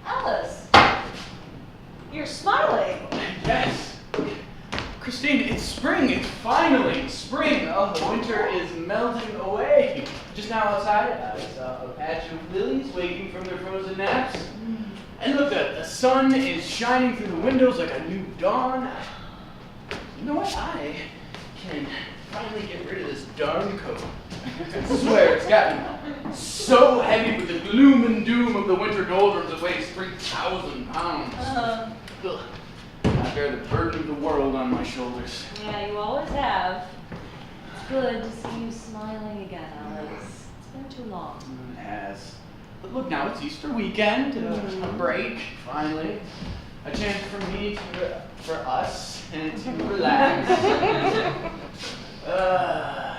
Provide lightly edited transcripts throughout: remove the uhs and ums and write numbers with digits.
Alice, you're smiling. Yes. Christine, it's spring. It's finally spring. Oh, the winter is melting away. Just now outside, I saw a patch of lilies waking from their frozen naps. And look, the sun is shining through the windows like a new dawn. You know what? I can finally get rid of this darn coat. I swear, it's gotten so heavy with the gloom and doom of the winter doldrums. It weighs 3,000 pounds. Ugh. I bear the burden of the world on my shoulders. Yeah, you always have. It's good to see you smiling again, Alice. It's been too long. It has. But look now, it's Easter weekend, a break, finally. A chance for us, and to relax.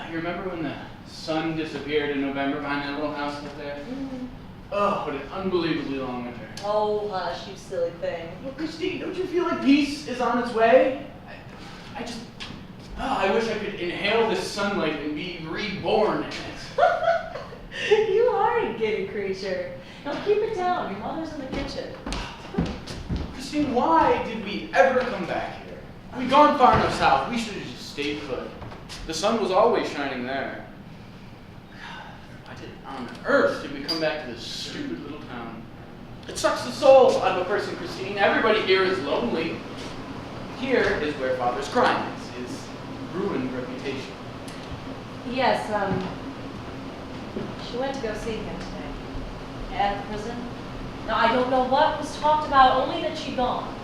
You remember when the sun disappeared in November behind that little house up there? Oh, what an unbelievably long winter. Oh, hush, you silly thing. Well, Christine, don't you feel like peace is on its way? I wish I could inhale this sunlight and be reborn in it. You are a giddy creature. Now keep it down. Your mother's in the kitchen. Christine, why did we ever come back here? We'd gone far enough south. We should have just stayed put. The sun was always shining there. Why on earth did we come back to this stupid little town? It sucks the soul out of a person, Christine. Everybody here is lonely. Here is where Father's crime is, his ruined reputation. Yes, she went to go see him today. At the prison. Now, I don't know what was talked about, only that she'd gone.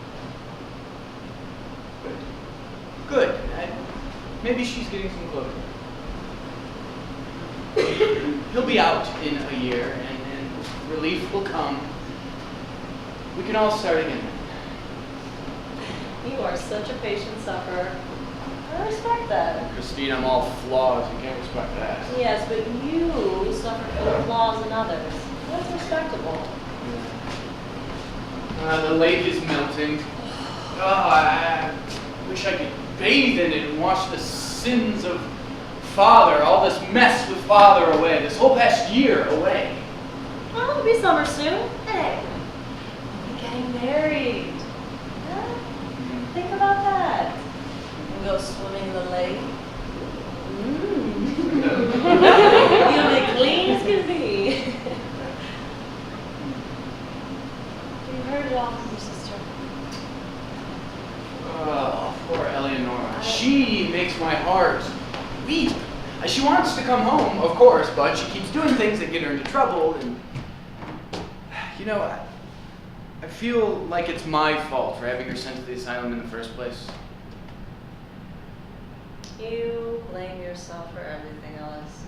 Good. Maybe she's getting some closure. He'll be out in a year, and relief will come. We can all start again. You are such a patient sufferer. I respect that. Christine, I'm all flaws. You can't respect that. Yes, but you suffer from the flaws in others. That's respectable. The lake is melting. Oh, I wish I could bathe in it and wash the sins of Father, all this mess with Father away, this whole past year away. Well, it'll be summer soon. Hey, we're getting married. Yeah? Think about that. We'll go swimming in the lake. You'll be clean as can be. You heard it all from your sister. Oh, poor Eleonora. She makes my heart weep. She wants to come home, of course, but she keeps doing things that get her into trouble, and you know, I feel like it's my fault for having her sent to the asylum in the first place. You blame yourself for everything, Alice.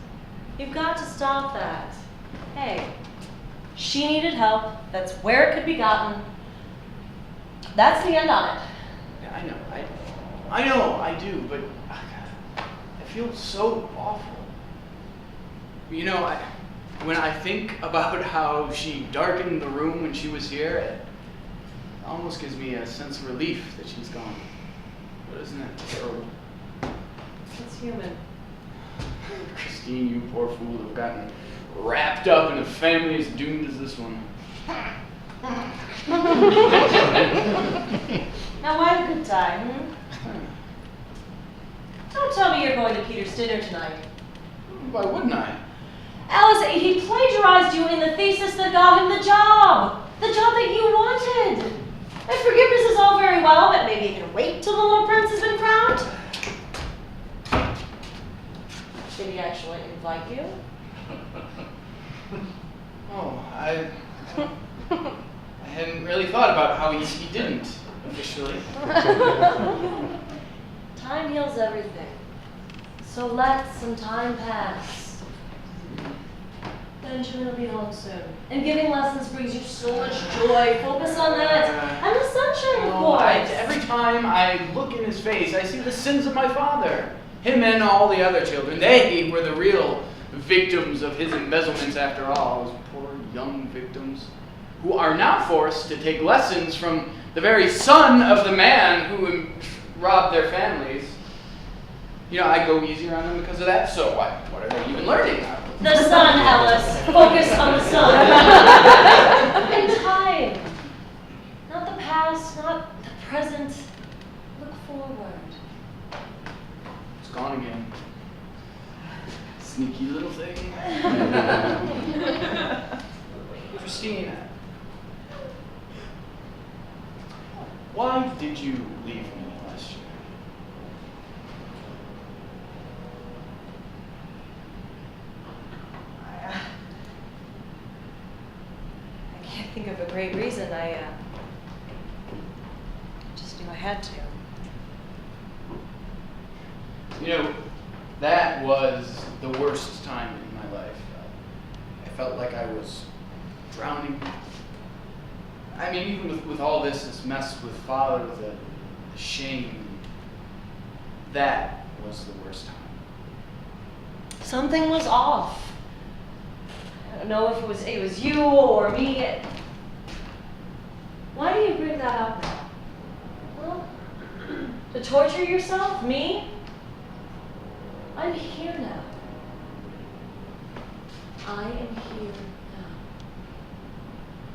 You've got to stop that. Hey, she needed help. That's where it could be gotten. That's the end on it. Yeah, I know, I do, but feel so awful. You know, when I think about how she darkened the room when she was here, it almost gives me a sense of relief that she's gone. But isn't that terrible? It's human. Christine, you poor fool, have gotten wrapped up in a family as doomed as this one. Now why have a good time, Don't tell me you're going to Peter's dinner tonight. Why wouldn't I? Alice, he plagiarized you in the thesis that got him the job. The job that you wanted. And forgiveness is all very well, but maybe you can wait till the little prince has been crowned. Did he actually invite you? Oh, I hadn't really thought about how he didn't, officially. Time heals everything. So let some time pass. Benjamin will be home soon. And giving lessons brings you so much joy. Focus on that. And the sunshine, of course. Every time I look in his face, I see the sins of my father. Him and all the other children. They were the real victims of his embezzlements after all. Those poor young victims who are now forced to take lessons from the very son of the man who robbed their families. You know, I go easier on them because of that, so what are they even learning? The sun, Alice. Focus on the sun. And time. Not the past, not the present. Look forward. It's gone again. Sneaky little thing. Christine, why did you leave me last year? I can't think of a great reason. I just knew I had to. You know, that was the worst time in my life. I felt like I was drowning. I mean, even with all this mess with father, the shame, that was the worst time. Something was off. I don't know if it was you or me. Why do you bring that up now? Well, to torture yourself? Me? I'm here now. I am here now.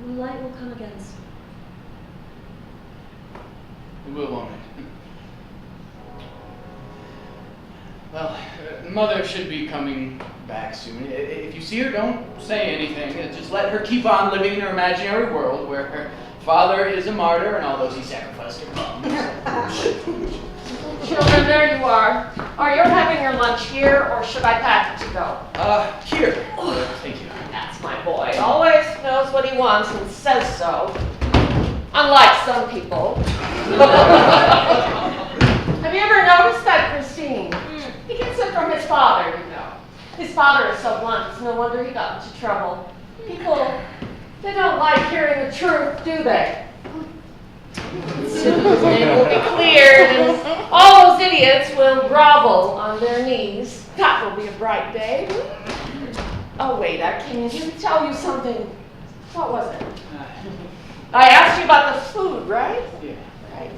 The light will come again soon. It will, won't it? Well, Mother should be coming back soon. If you see her, don't say anything. Just let her keep on living in her imaginary world where her father is a martyr and all those he sacrificed her mums. Children, there you are. Are you having your lunch here, or should I pack it to go? Here. Thank you. That's my boy. Always knows what he wants and says so. Unlike some people. Have you ever noticed that, Christine? He gets it from his father, you know. His father is so blunt, it's no wonder he got into trouble. People, they don't like hearing the truth, do they? Soon his name will be cleared, and all those idiots will grovel on their knees. That will be a bright day. Oh, wait, I came to tell you something. What was it? I asked you about the food, right? Yeah. Right.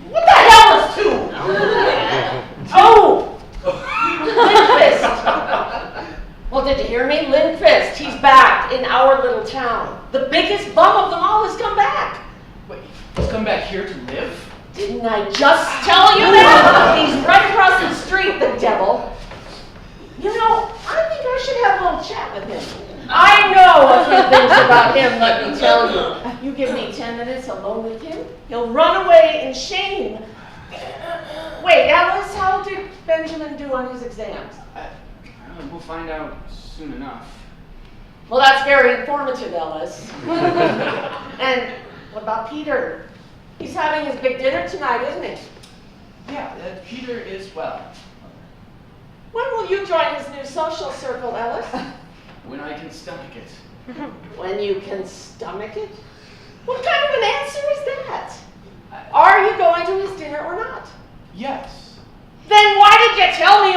What the hell is two? Oh! Lindquist. Well, did you hear me? Lindquist. He's back in our little town. The biggest bum of them all has come back. Wait, he's come back here to live? Didn't I just tell you that? He's right across the street, the devil. You know, I think I should have a little chat with him. I know a few things about him, let me tell you. You give me 10 minutes alone with him, he'll run away in shame. Wait, Alice, how did Benjamin do on his exams? We'll find out soon enough. Well, that's very informative, Alice. And what about Peter? He's having his big dinner tonight, isn't he? Yeah, Peter is well. When will you join his new social circle, Alice? When I can stomach it. When you can stomach it? What kind of an answer is that? Are you going to his dinner or not? Yes. Then why did you tell me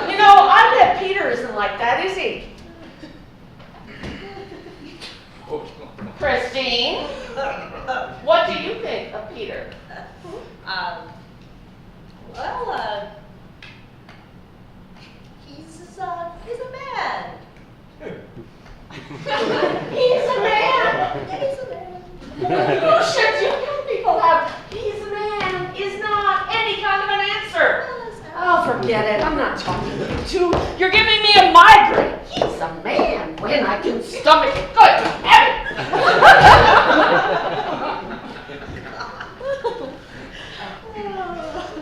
You know, I bet Peter isn't like that, is he? Christine, what do you think of Peter? Well, he's a man. He's a man. He's a man. You should young people have he's a man is not any kind of an answer. Oh, forget it. I'm not talking to you two. You're giving me a migraine. He's a man when I can stomach it. Good heavens.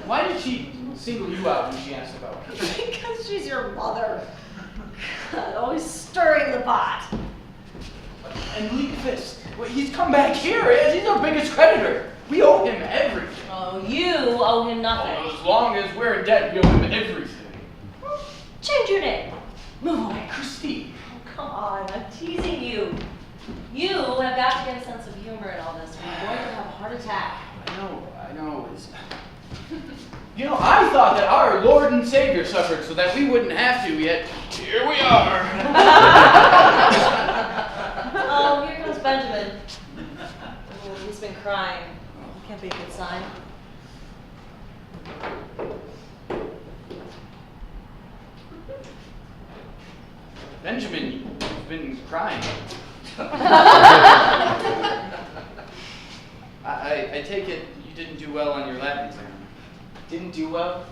Why did she single you out when she asked about me? Because she's your mother. God, always stirring the pot. And Linkfist, well, he's come back here. He's our biggest creditor. We owe him everything. Oh, you owe him nothing. Oh, as long as we're in debt, we owe him everything. Change your name. Move away. Christine. Oh, come on, I'm teasing you. You have got to get a sense of humor in all this, or you're going to have a heart attack. I know. You know, I thought that our Lord and Savior suffered so that we wouldn't have to, yet here we are. Oh, here comes Benjamin. Oh, he's been crying. Can't be a good sign. Benjamin, you've been crying. I take it you didn't do well on your Latin exam. Didn't do well.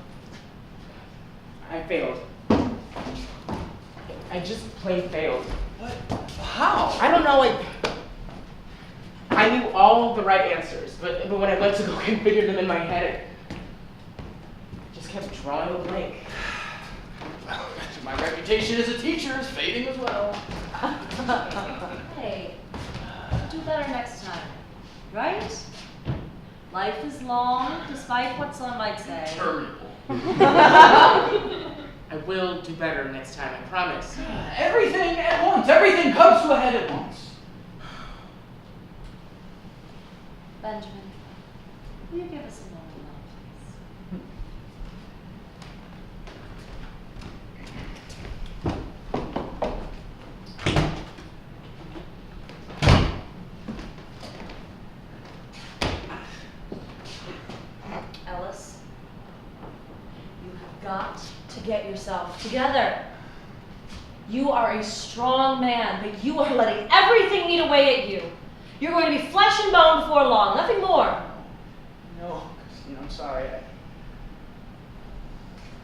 I failed. I just plain failed. What? How? I don't know, I knew all of the right answers, but when I went to go configure them in my head, it just kept drawing a blank. Well, my reputation as a teacher is fading as well. Hey, do better next time, right? Life is long, despite what some might say. Terminable. I will do better next time, I promise. Everything at once. Everything comes to a head at once. Benjamin, will you give us a moment now, please? Ellis, you have got to get yourself together. You are a strong man, but you are letting everything eat away at you. You're going to be flesh and bone before long, nothing more. No, Christine, I'm sorry.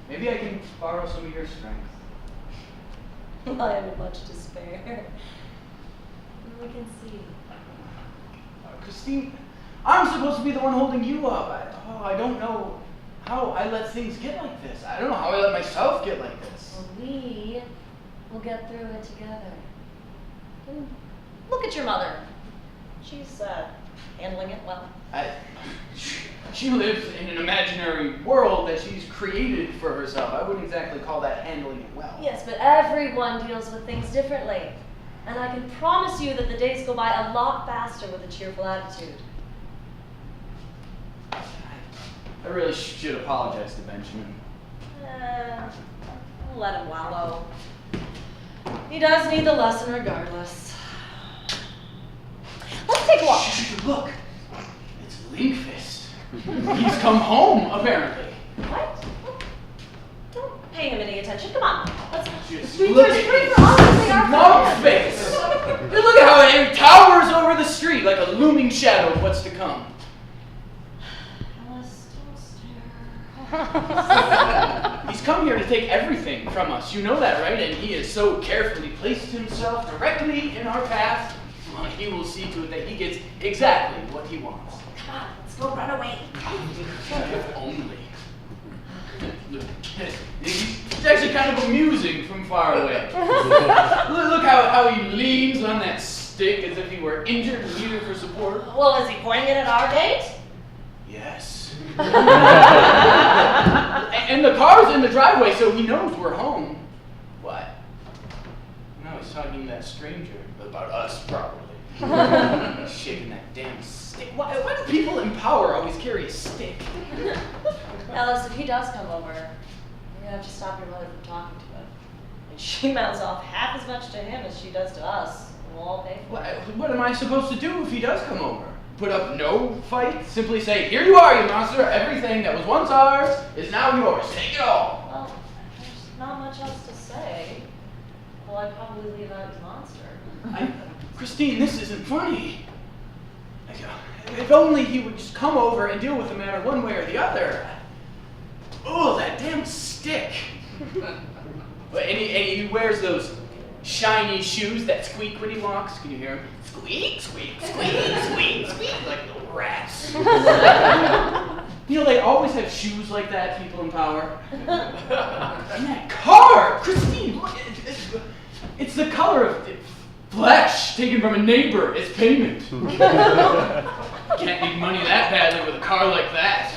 Maybe I can borrow some of your strength. I have much to spare. We can see. Christine, I'm supposed to be the one holding you up. I don't know how I let things get like this. I don't know how I let myself get like this. Well, we will get through it together. And look at your mother. She's handling it well. She lives in an imaginary world that she's created for herself. I wouldn't exactly call that handling it well. Yes, but everyone deals with things differently. And I can promise you that the days go by a lot faster with a cheerful attitude. I really should apologize to Benjamin. Let him wallow. He does need the lesson regardless. Let's take a walk. Shh, look, it's Linkfist. He's come home, apparently. What? Don't pay him any attention. Come on. Let's Just streets look are at streets are honestly our smug friends. face. Look at how it towers over the street like a looming shadow of what's to come. Alice, don't stare. He's come here to take everything from us. You know that, right? And he has so carefully placed himself directly in our path. Well, he will see to it that he gets exactly what he wants. Come on, let's go run away. If only. It's actually kind of amusing from far away. Look how he leans on that stick as if he were injured and needed for support. Well, is he pointing it at our gate? Yes. And the car's in the driveway, so he knows we're home. What? No, he's talking to that stranger about us, probably. Shaking that damn stick. Why do people in power always carry a stick? Alice, if he does come over, You have to stop your mother from talking to him. And she mouths off half as much to him as she does to us. And we'll all pay for it. What am I supposed to do if he does come over? Put up no fight? Simply say, here you are, you monster. Everything that was once ours is now yours. Take it all. Well, there's not much else to say. Well, I'd probably leave out his monster. Christine, this isn't funny. If only he would just come over and deal with the matter one way or the other. Oh, that damn stick. And he wears those shiny shoes that squeak when he walks. Can you hear him? Squeak, squeak, squeak, squeak, squeak, like little rats. You know, they always have shoes like that, people in power. And that car! Christine, look, it's the color of flesh taken from a neighbor as payment. Can't need money that badly with a car like that.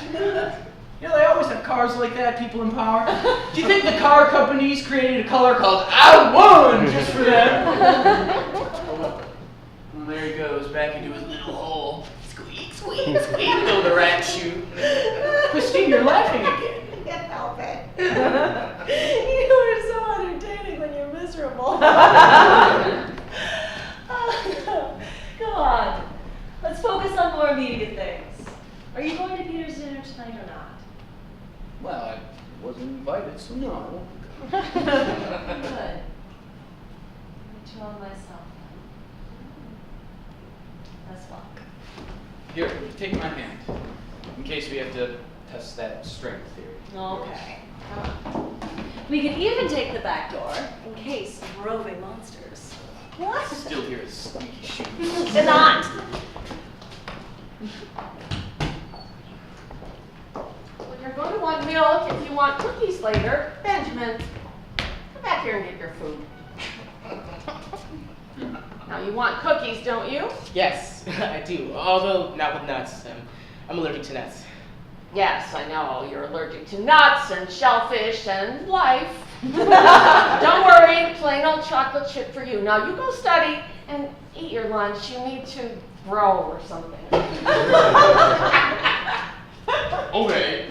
You know, they always have cars like that, people in power. Do you think the car companies created a color called I1 just for them? Well, there he goes, back into his little hole. Squeak, squeak, squeak, little rat shoe. Christine, you're laughing again. I can't help it. You are so entertaining when you're miserable. Come on. Let's focus on more immediate things. Are you going to Peter's dinner tonight or not? Well, I wasn't invited, so no. Good. I'll on myself then. Best luck. Here, take my hand. In case we have to test that strength theory. Okay. We could even take the back door in case of roving monsters. What? Still hear his squeaky shoes. They're not. Well, you're going to want milk if you want cookies later. Benjamin, come back here and get your food. Now, you want cookies, don't you? Yes, I do. Although not with nuts. I'm allergic to nuts. Yes, I know. You're allergic to nuts and shellfish and life. Don't worry, plain old chocolate chip for you. Now, you go study and eat your lunch. You need to grow or something. Okay.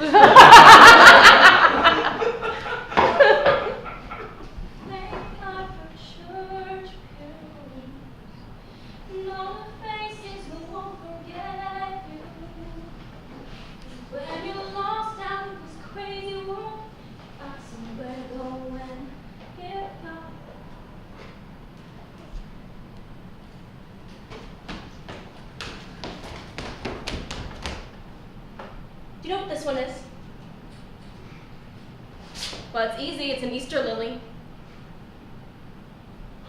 Do you know what this one is? Well, it's easy. It's an Easter lily.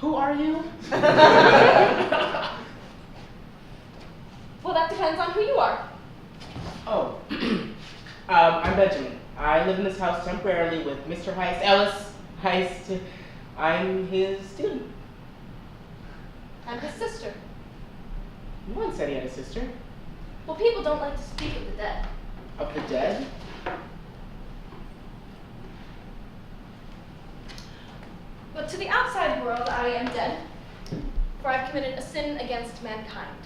Who are you? Well, that depends on who you are. Oh, I'm Benjamin. I live in this house temporarily with Mr. Heist, Ellis Heist. I'm his student. I'm his sister. No one said he had a sister. Well, people don't like to speak of the dead. Of the dead? But to the outside world, I am dead, for I've committed a sin against mankind.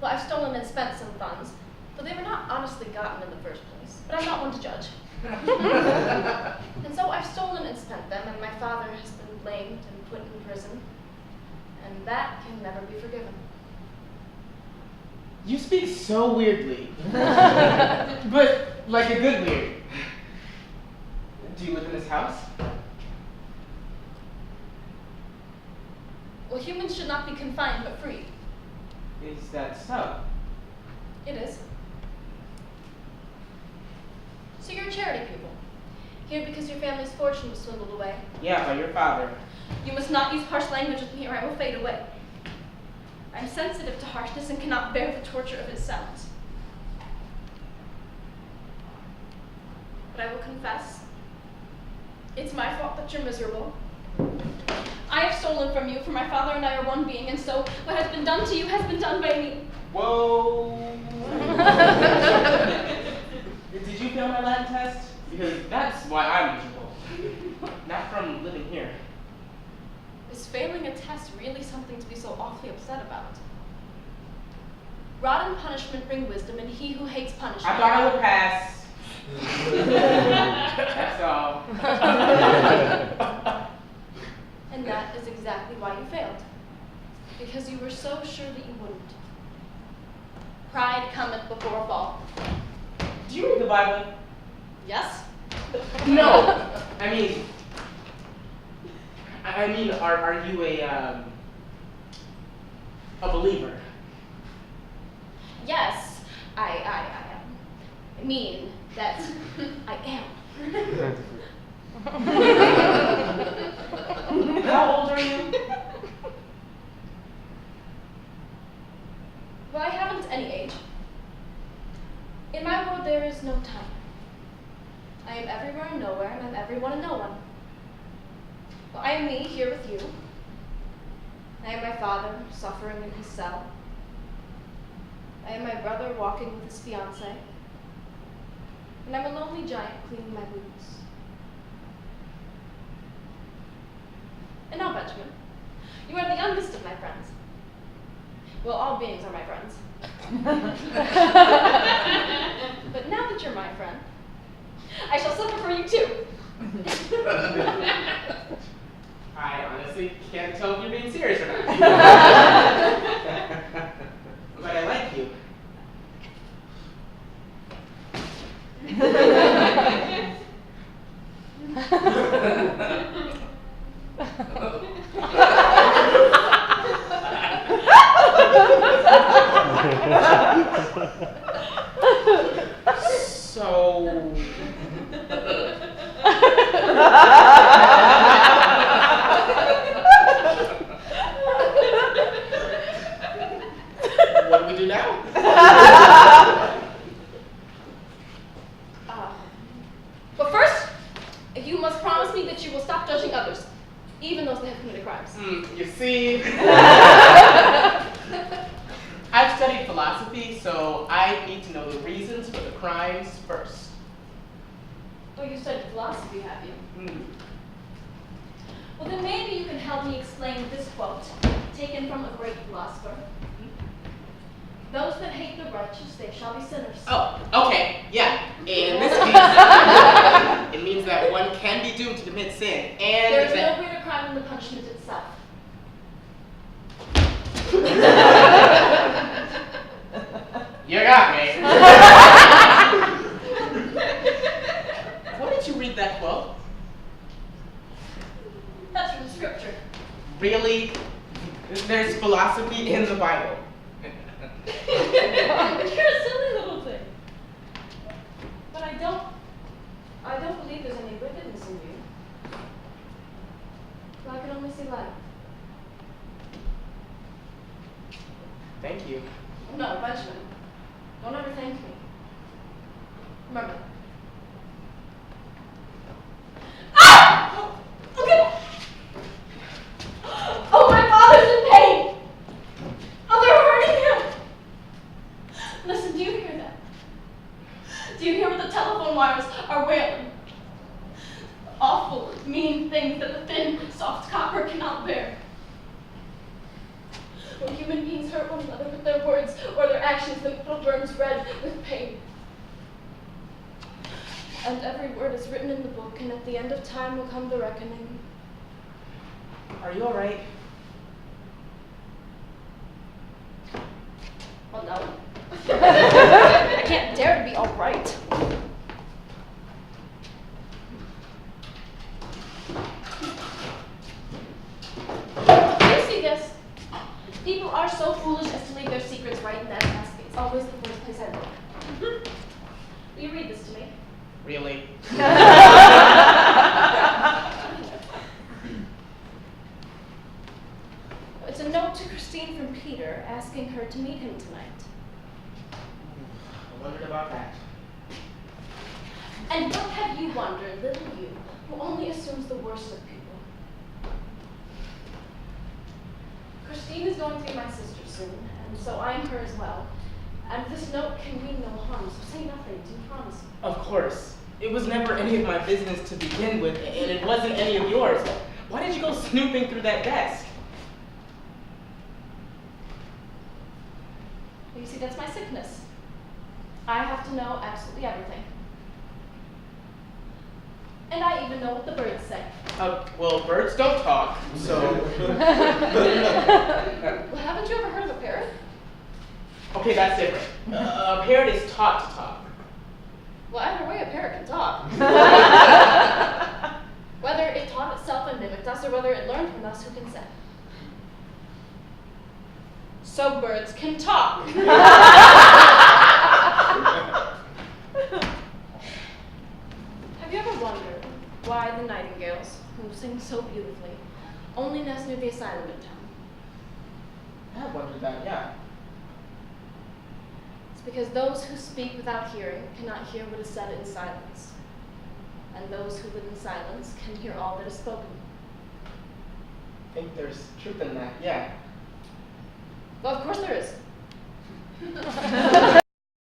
Well, I've stolen and spent some funds, though they were not honestly gotten in the first place. But I'm not one to judge. And so I've stolen and spent them, and my father has been blamed and put in prison. And that can never be forgiven. You speak so weirdly. But like a good weird. Do you live in this house? Well, humans should not be confined but free. Is that so? It is. So you're a charity pupil. Here because your family's fortune was swindled away. Yeah, by your father. You must not use harsh language with me or I will fade away. I'm sensitive to harshness and cannot bear the torture of its sounds. But I will confess, it's my fault that you're miserable. I have stolen from you, for my father and I are one being, and so what has been done to you has been done by me. Whoa! Did you fail my Latin test? Because that's why I'm miserable. Not from living here. Is failing a test really something to be so awfully upset about? Rod and punishment bring wisdom, and he who hates punishment. I thought I would pass. That's all. And that is exactly why you failed. Because you were so sure that you wouldn't. Pride cometh before a fall. Do you read the Bible? Yes? No. I mean, are you a believer? Yes, I mean that I am. How old are you? Well, I haven't any age. In my world, there is no time. I am everywhere and nowhere, and I'm everyone and no one. Well, I am me here with you. I am my father suffering in his cell. I am my brother walking with his fiancée. And I'm a lonely giant cleaning my boots. And now, Benjamin, you are the youngest of my friends. Well, all beings are my friends. But now that you're my friend, I shall suffer for you too. I honestly can't tell if you're being serious or not. But I like you. So. What do we do now? But first, you must promise me that you will stop judging others, even those that have committed crimes. You see, I've studied philosophy, so I need to know the reasons for the crimes first. Oh, you studied philosophy, have you? Hmm. Well, then maybe you can help me explain this quote, taken from a great philosopher. Those that hate the righteous, they shall be sinners. Oh, okay, yeah. In this case, it means that one can be doomed to commit sin, and There is that... no greater crime than the punishment itself. You got me. Where did you read that quote? That's from scripture. Really? There's philosophy in the Bible. You're a silly little thing. But I don't believe there's any wickedness in you. Well, I can only see light. Thank you. No, Benjamin. Don't ever thank me. Remember. Ah! Okay. Oh, my father's in pain. Oh, they're hurting him. Listen, do you hear that? Do you hear what the telephone wires are wailing? Awful, mean things that the thin, soft copper cannot bear. When human beings hurt one another with their words or their actions, the metal burns red with pain. And every word is written in the book, and at the end of time will come the reckoning. Are you alright? Well, no. I can't dare to be all right. Do you see this? People are so foolish as to leave their secrets right in that basket. It's always the first place I look. Will you read this to me? Really? It's a note to Christine from Peter asking her to meet him tonight. I wondered about that. And what have you wondered, little you, who only assumes the worst of people? Christine is going to be my sister soon, and so I am her as well. And this note can mean no harm, so say nothing, do you promise? Of course. It was never any of my business to begin with, and it wasn't any of yours. Why did you go snooping through that desk? Well, you see, that's my sickness. I have to know absolutely everything. And I even know what the birds say. Well, birds don't talk, so. Well, haven't you ever heard of a parrot? Okay, that's different. A parrot is taught to talk. Well, either way, a parrot can talk. Whether it taught itself and mimicked us, or whether it learned from us, who can say? So birds can talk. Have you ever wondered why the nightingales, who sing so beautifully, only nest near the asylum in town? I have wondered that, yeah. It's because those who speak without hearing cannot hear what is said in silence. And those who live in silence can hear all that is spoken. I think there's truth in that, yeah. Well, of course there is.